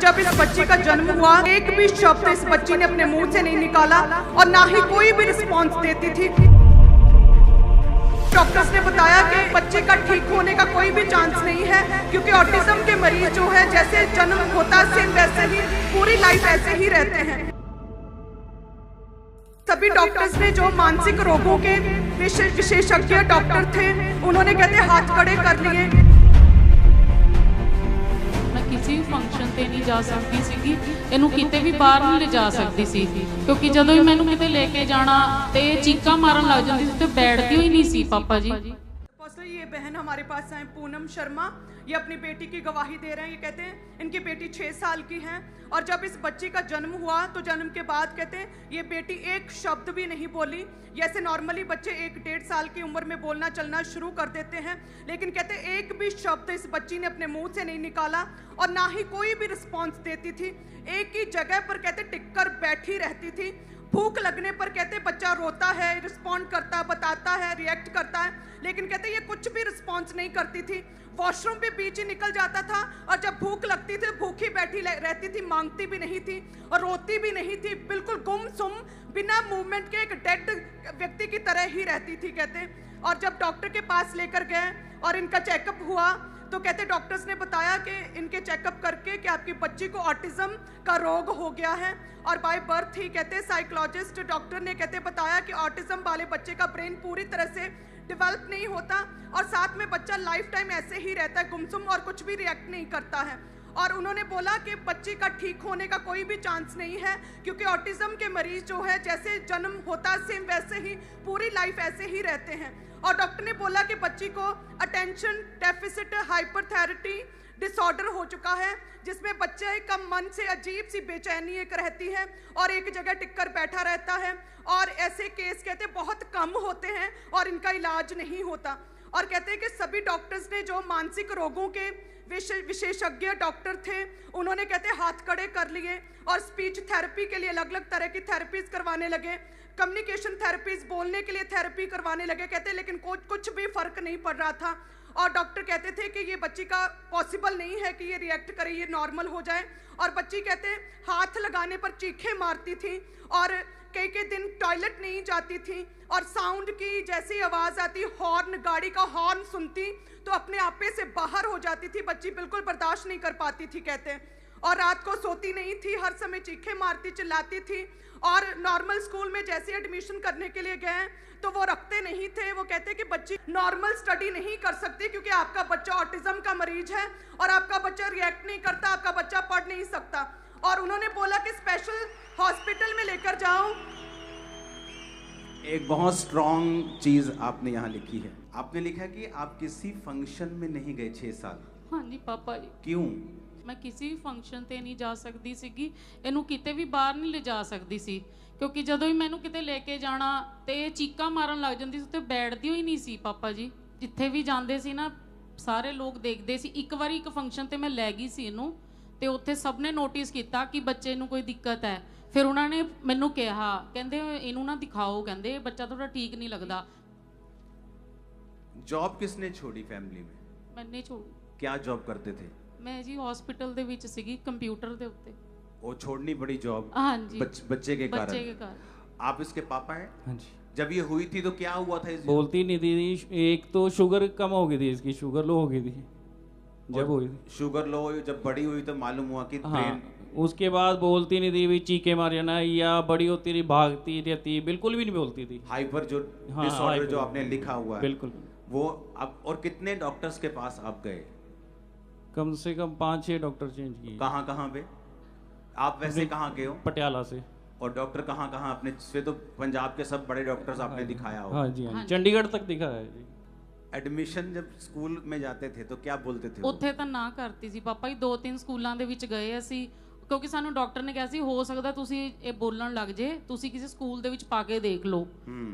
जब इस बच्ची का जन्म हुआ, एक भी शब्द इस बच्ची ने अपने मुंह से नहीं निकाला और ना ही कोई भी रिस्पॉन्स देती थी। डॉक्टर्स ने बताया कि बच्चे का ठीक होने का कोई भी चांस नहीं है, क्योंकि ऑटिज्म के मरीज जो है जैसे जन्म होता सेम वैसे ही पूरी लाइफ ऐसे ही रहते हैं। सभी डॉक्टर्स ने जो मानसिक रोगों के विशेषज्ञ डॉक्टर थे, उन्होंने कहते हाथ खड़े कर लिए। किसी भी फंक्शन ਤੇ नहीं जा सकती ਸੀਗੀ, ਇਹਨੂੰ ਕਿਤੇ ਵੀ ਬਾਹਰ ਨਹੀਂ ਲਿਜਾ ਸਕਦੀ ਸੀ, ਕਿਉਂਕਿ ਜਦੋਂ ਵੀ ਮੈਨੂੰ ਕਿਤੇ ਲੈ ਕੇ ਜਾਣਾ ਤੇ ਚੀਕਾਂ ਮਾਰਨ ਲੱਗ ਜਾਂਦੀ ਸੀ ਤੇ ਬੈਠਦੀ ਹੀ ਨਹੀਂ ਸੀ ਪਾਪਾ जी। ये बहन हमारे पास आए, पूनम शर्मा, ये अपनी बेटी की गवाही दे रहे हैं। ये कहते हैं इनकी बेटी 6 साल की है और जब इस बच्ची का जन्म हुआ तो जन्म के बाद कहते हैं ये बेटी एक शब्द भी नहीं बोली। जैसे नॉर्मली बच्चे 1-1.5 साल की उम्र में बोलना चलना शुरू कर देते हैं, लेकिन कहते हैं एक भी शब्द इस बच्ची ने अपने मुंह से नहीं निकाला और ना ही कोई भी रिस्पॉन्स देती थी। एक ही जगह पर कहते टिक कर बैठी रहती थी। भूख लगने पर कहते बच्चा रोता है, रिस्पॉन्ड करता है, बताता है, रिएक्ट करता है, लेकिन कहते ये कुछ भी रिस्पॉन्स नहीं करती थी। वॉशरूम भी बीच ही निकल जाता था और जब भूख लगती थी भूखी बैठी रहती थी, मांगती भी नहीं थी और रोती भी नहीं थी। बिल्कुल गुमसुम बिना मूवमेंट के एक डेड व्यक्ति की तरह ही रहती थी कहते। और जब डॉक्टर के पास लेकर गए और इनका चेकअप हुआ तो कहते डॉक्टर्स ने बताया कि इनके चेकअप करके कि आपकी बच्ची को ऑटिज्म का रोग हो गया है और बाय बर्थ ही कहते साइकोलॉजिस्ट डॉक्टर ने कहते बताया कि ऑटिज्म वाले बच्चे का ब्रेन पूरी तरह से डेवलप नहीं होता और साथ में बच्चा लाइफ टाइम ऐसे ही रहता है गुमसुम और कुछ भी रिएक्ट नहीं करता है। और उन्होंने बोला कि बच्चे का ठीक होने का कोई भी चांस नहीं है, क्योंकि ऑटिज्म के मरीज जो है जैसे जन्म होता सेम वैसे ही पूरी लाइफ ऐसे ही रहते हैं। और डॉक्टर ने बोला कि बच्ची को अटेंशन डेफिसिट हाइपरथैरिटी डिसऑर्डर हो चुका है, जिसमें बच्चे का मन से अजीब सी बेचैनी एक रहती है और एक जगह टिककर बैठा रहता है। और ऐसे केस कहते बहुत कम होते हैं और इनका इलाज नहीं होता। और कहते हैं कि सभी डॉक्टर्स ने जो मानसिक रोगों के विशेषज्ञ डॉक्टर थे, उन्होंने कहते हाथ खड़े कर लिए और स्पीच थेरेपी के लिए अलग अलग तरह की थेरेपीज करवाने लगे, कम्युनिकेशन थेरेपीज, बोलने के लिए थेरेपी करवाने लगे कहते, लेकिन कुछ भी फर्क नहीं पड़ रहा था। और डॉक्टर कहते थे कि ये बच्ची का पॉसिबल नहीं है कि ये रिएक्ट करे, ये नॉर्मल हो जाए। और बच्ची कहते हाथ लगाने पर चीखें मारती थी और कई दिन टॉयलेट नहीं जाती थी और साउंड की जैसी आवाज़ आती, हॉर्न, गाड़ी का हॉर्न सुनती तो अपने आपे से बाहर हो जाती थी। बच्ची बिल्कुल बर्दाश्त नहीं कर पाती थी कहते। और रात को सोती नहीं थी, हर समय चीखें मारती, चिल्लाती थी। और नॉर्मल स्कूल में जैसे एडमिशन करने के लिए गए तो वो रखते नहीं थे। वो कहते कि बच्ची नॉर्मल स्टडी नहीं कर सकती क्योंकि आपका बच्चा ऑटिज्म का मरीज है और आपका बच्चा रिएक्ट नहीं करता, आपका बच्चा पढ़ नहीं सकता। और उन्होंने बोला कि स्पेशल हॉस्पिटल में लेकर जाओ। एक बहुत स्ट्रॉन्ग चीज आपने यहाँ लिखी है। आपने लिखा कि आप किसी फंक्शन में नहीं गए 6 साल। हाँ जी पापा जी। क्यों? मैं किसी भी फंक्शन ਤੇ नहीं जा सकती ਸੀਗੀ, ਇਹਨੂੰ ਕਿਤੇ ਵੀ ਬਾਹਰ ਨਹੀਂ ਲਿਜਾ ਸਕਦੀ ਸੀ, ਕਿਉਂਕਿ ਜਦੋਂ ਵੀ ਮੈਨੂੰ ਕਿਤੇ ਲੈ ਕੇ ਜਾਣਾ ਤੇ ਚੀਕਾਂ ਮਾਰਨ ਲੱਗ ਜਾਂਦੀ ਸੀ ਤੇ ਬੈਠਦੀ ਹੋਈ ਨਹੀਂ ਸੀ ਪਾਪਾ ਜੀ। ਜਿੱਥੇ ਵੀ ਜਾਂਦੇ ਸੀ ਨਾ ਸਾਰੇ ਲੋਕ ਦੇਖਦੇ ਸੀ। ਇੱਕ ਵਾਰੀ ਇੱਕ ਫੰਕਸ਼ਨ ਤੇ ਮੈਂ ਲੈ ਗਈ ਸੀ ਇਹਨੂੰ ਤੇ ਉੱਥੇ ਸਭ ਨੇ ਨੋਟਿਸ ਕੀਤਾ ਕਿ ਬੱਚੇ ਨੂੰ ਕੋਈ ਦਿੱਕਤ ਹੈ। ਫਿਰ ਉਹਨਾਂ ਨੇ ਮੈਨੂੰ ਕਿਹਾ, ਕਹਿੰਦੇ ਇਹਨੂੰ ਨਾ ਦਿਖਾਓ, ਕਹਿੰਦੇ ਬੱਚਾ ਤੁਹਾਡਾ ਠੀਕ ਨਹੀਂ ਲੱਗਦਾ। जॉब किसने छोड़ी फैमिली में? मैंने छोड़ी। क्या जॉब करते थे? मैं जी हॉस्पिटल ਦੇ ਵਿੱਚ ਸੀਗੀ, ਕੰਪਿਊਟਰ ਦੇ ਉੱਤੇ। वो छोड़नी पड़ी जॉब? हाँ जी। बच्चे के कारण। आप इसके पापा हैं? हाँ जी। जब ये हुई थी तो क्या हुआ था? बोलती नहीं थी। एक तो शुगर कम हो गई थी, इसकी शुगर लो हो गई थी जब हुई। शुगर लो जब बड़ी हुई तो मालूम हुआ कि हाँ, उसके बाद बोलती नहीं थी, चीखे मार जाना या बड़ी होती रही, भागती रहती, बिल्कुल भी नहीं बोलती थी। हाइपर जो हाँ, डिसऑर्डर जो आपने लिखा हुआ है बिल्कुल वो अब। और कितने डॉक्टर्स के पास आप गए? कम से कम 5-6 डॉक्टर चेंज किए। कहाँ कहाँ पे? आप वैसे कहाँ गए हो? पटियाला से। और डॉक्टर कहाँ कहाँ? अपने से तो पंजाब के सब बड़े डॉक्टर्स आपने दिखाया हो। हाँ जी, हाँ, चंडीगढ़ तक दिखाया है जी। एडमिशन जब स्कूल में जाते थे तो क्या बोलते थे? ਉੱਥੇ ਤਾਂ ਨਾ ਕਰਤੀ ਸੀ ਪਾਪਾ ਜੀ। 2-3 ਸਕੂਲਾਂ ਦੇ ਵਿੱਚ ਗਏ ਅਸੀਂ, ਕਿਉਂਕਿ ਸਾਨੂੰ ਡਾਕਟਰ ਨੇ ਕਿਹਾ ਸੀ ਹੋ ਸਕਦਾ ਤੁਸੀਂ ਇਹ ਬੋਲਣ ਲੱਗ ਜੇ, ਤੁਸੀਂ ਕਿਸੇ ਸਕੂਲ ਦੇ ਵਿੱਚ ਪਾ ਕੇ ਦੇਖ ਲਓ।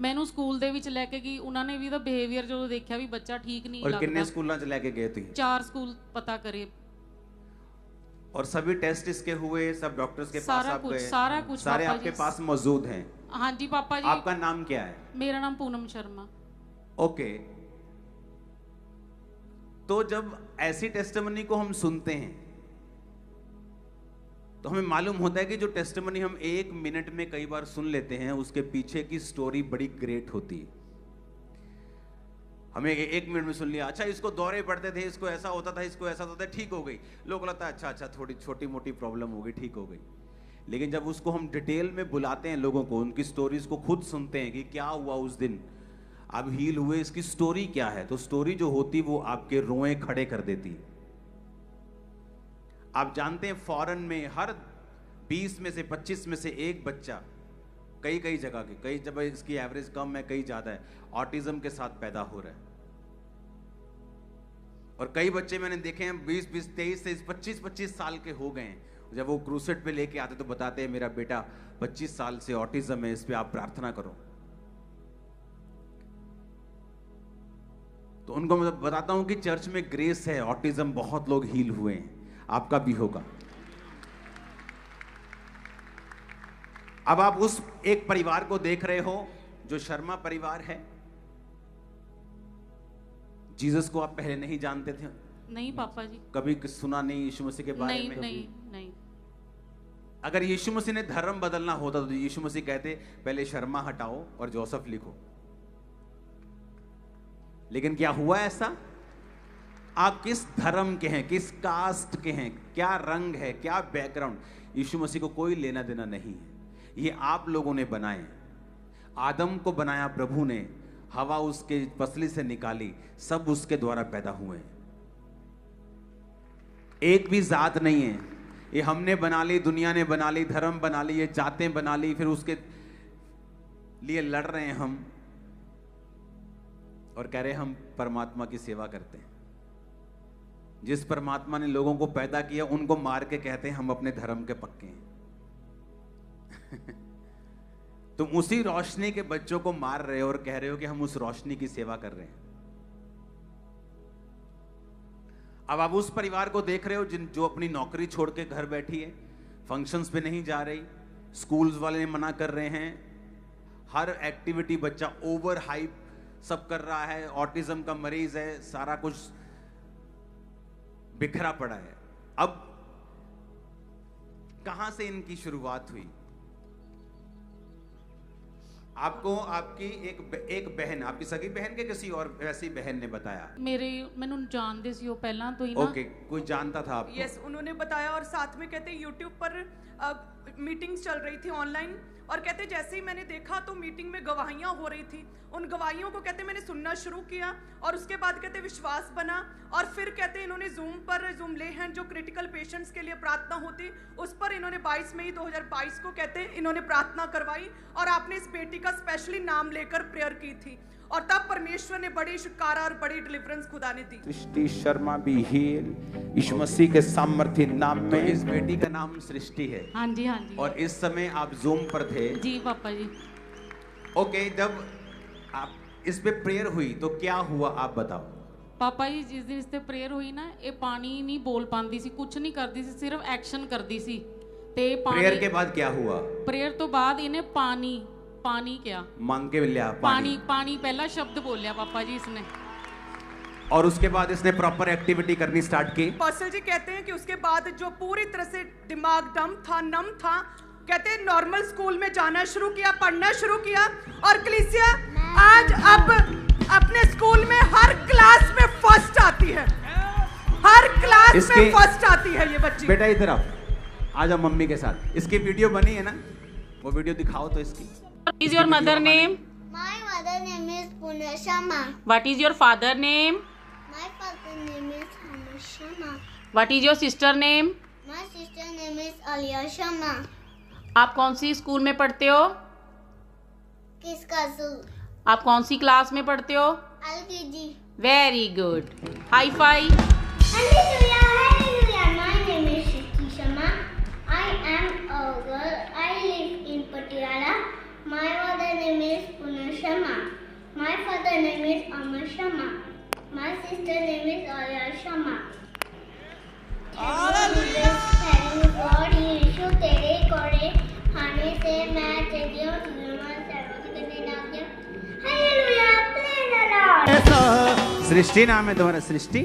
ਮੈਨੂੰ ਸਕੂਲ ਦੇ ਵਿੱਚ ਲੈ ਕੇ ਗਈ, ਉਹਨਾਂ ਨੇ ਵੀ ਉਹਦਾ ਬਿਹੇਵੀਅਰ ਜਦੋਂ ਦੇਖਿਆ ਵੀ ਬੱਚਾ ਠੀਕ ਨਹੀਂ ਲੱਗਦਾ। और कितने स्कूलों से लेके गए थे? 4 ਸਕੂਲ ਪਤਾ ਕਰੇ। और सभी टेस्ट इसके हुए, सब डॉक्टर्स के पास आप गए? सारा कुछ सारे आपके पास मौजूद हैं? हाँ जी पापा जी। आपका नाम क्या है? मेरा नाम पूनम शर्मा। ओके। तो जब ऐसी टेस्टिमनी को हम सुनते हैं तो हमें मालूम होता है कि जो टेस्टिमनी हम 1 मिनट में कई बार सुन लेते हैं, उसके पीछे की स्टोरी बड़ी ग्रेट होती है। हमें 1 मिनट में सुन लिया, अच्छा इसको दौरे पड़ते थे, इसको ऐसा होता था, इसको ऐसा होता था, ठीक हो गई। लोग लगता है अच्छा थोड़ी छोटी मोटी प्रॉब्लम हो गई, ठीक हो गई। लेकिन जब उसको हम डिटेल में बुलाते हैं लोगों को, उनकी स्टोरीज को खुद सुनते हैं कि क्या हुआ उस दिन, अब हील हुए, इसकी स्टोरी क्या है, तो स्टोरी जो होती वो आपके रोए खड़े कर देती। आप जानते हैं फॉरेन में हर 20 में से 25 में से एक बच्चा, कई जगह के, कई जब इसकी एवरेज कम है, कई ज्यादा है, ऑटिज्म के साथ पैदा हो रहा है। और कई बच्चे मैंने देखे हैं 20 23 से 25 साल के हो गए हैं। जब वो क्रूसेट पे लेके आते तो बताते हैं मेरा बेटा 25 साल से ऑटिज्म है, इस पे आप प्रार्थना करो। तो उनको मैं बताता हूं कि चर्च में ग्रेस है, ऑटिज्म बहुत लोग हील हुए हैं, आपका भी होगा। अब आप उस एक परिवार को देख रहे हो जो शर्मा परिवार है। जीसस को आप पहले नहीं जानते थे? नहीं पापा जी, कभी सुना नहीं यीशु मसीह के बारे में? नहीं। अगर यीशु मसीह ने धर्म बदलना होता तो यीशु मसीह कहते पहले शर्मा हटाओ और जोसेफ लिखो। लेकिन क्या हुआ ऐसा? आप किस धर्म के हैं, किस कास्ट के हैं, क्या रंग है, क्या बैकग्राउंड, यीशु मसीह को कोई लेना देना नहीं है। ये आप लोगों ने बनाए। आदम को बनाया प्रभु ने, हवा उसके पसली से निकाली, सब उसके द्वारा पैदा हुए हैं। एक भी जात नहीं है, ये हमने बना ली, दुनिया ने बना ली, धर्म बना ली, ये जातें बना ली, फिर उसके लिए लड़ रहे हैं हम और कह रहे हैं हम परमात्मा की सेवा करते हैं। जिस परमात्मा ने लोगों को पैदा किया उनको मार के कहते हैं हम अपने धर्म के पक्के हैं। तुम उसी रोशनी के बच्चों को मार रहे हो और कह रहे हो कि हम उस रोशनी की सेवा कर रहे हैं। अब आप उस परिवार को देख रहे हो जो अपनी नौकरी छोड़ के घर बैठी है, फंक्शंस पे नहीं जा रही, स्कूल्स वाले मना कर रहे हैं, हर एक्टिविटी बच्चा ओवर हाइप सब कर रहा है, ऑटिज्म का मरीज है, सारा कुछ बिखरा पड़ा है। अब कहां से इनकी शुरुआत हुई? आपको आपकी एक बहन, आपकी सगी बहन के किसी और वैसी बहन ने बताया? मैनू जानते सी पहला तो ही ना। ओके, कोई जानता था आपको? यस, उन्होंने बताया। और साथ में कहते यूट्यूब पर मीटिंग्स चल रही थी ऑनलाइन, और कहते जैसे ही मैंने देखा तो मीटिंग में गवाहियां हो रही थी। उन गवाहियों को कहते मैंने सुनना शुरू किया और उसके बाद कहते विश्वास बना। और फिर कहते इन्होंने जूम ले हैं जो क्रिटिकल पेशेंट्स के लिए प्रार्थना होती, उस पर इन्होंने 22 मई 2022 को कहते इन्होंने प्रार्थना करवाई और आपने इस बेटी का स्पेशली नाम लेकर प्रेयर की थी। और तब परमेश्वर ने बड़ी छुटकारा और बड़ी डिलीवरेंस खुदा ने दी। सृष्टि शर्मा भी हील यीशु मसीह के सामर्थ्य नाम में। इस बेटी का नाम सृष्टि है। हाँ जी। और इस समय आप जूम पर थे? जी पापा जी। ओके, जब आप इस पे प्रेयर हुई तो क्या हुआ आप बताओ? पापा जी जिस दिन इस पे प्रेयर हुई ना, ये पानी नहीं बोल पाती सी, कुछ नहीं करती सी, सिर्फ एक्शन करती सी। ते प्रेयर के बाद क्या हुआ? प्रेयर तो बाद इन्हें पानी क्या मांग के लिया? पानी पहला शब्द बोलिया पापा जी इसने। और उसके बाद इसने प्रॉपर एक्टिविटी करनी स्टार्ट की। पास्टर जी कहते हैं कि उसके बाद जो पूरी तरह से दिमाग नम था, कहते हैं नॉर्मल स्कूल में जाना शुरू किया, पढ़ना शुरू किया। और कलीसिया आज अब अपने स्कूल में हर क्लास में फर्स्ट आती है, हर क्लास में फर्स्ट आती है ये बच्ची। बेटा इधर आओ, आ जाओ मम्मी के साथ। इसकी वीडियो बनी है ना, वो वीडियो दिखाओ तो इसकी। What is your mother name? My mother name is Puna Sharma. What is your father name? My father name is Hanu Sharma. What is your sister name? My sister name is Alia Sharma. आप कौन सी school में पढ़ते हो? किसका जू? आप कौन सी class में पढ़ते हो? LKG. Very good, hi fi. Hallelujah, hallelujah. My name is Shruti Sharma. I am a girl. I live in Patiala. My mother name is Puna Sharma. My father name is Amar Sharma. My sister name is Alia Sharma. Thank God यीशु तेरे कोड़े खाने से मैं तेरी और तुझे सर्वोच्च करने लग गया। Hallelujah, praise the Lord. Srishti नाम है तुम्हारा? सृष्टि,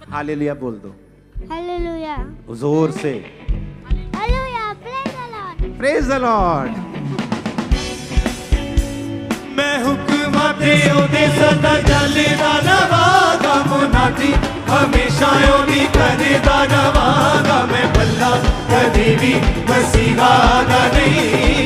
हालेलुया बोल दो हालेलुया, जोर से। हालेलुया। Praise the Lord. मैं हुक्मा ते ओदे सदा चलदा रवांगा, मुनादी हमेशा ओदी करदा रवांगा। मैं बल्ला कदी भी मसीहा दा नहीं,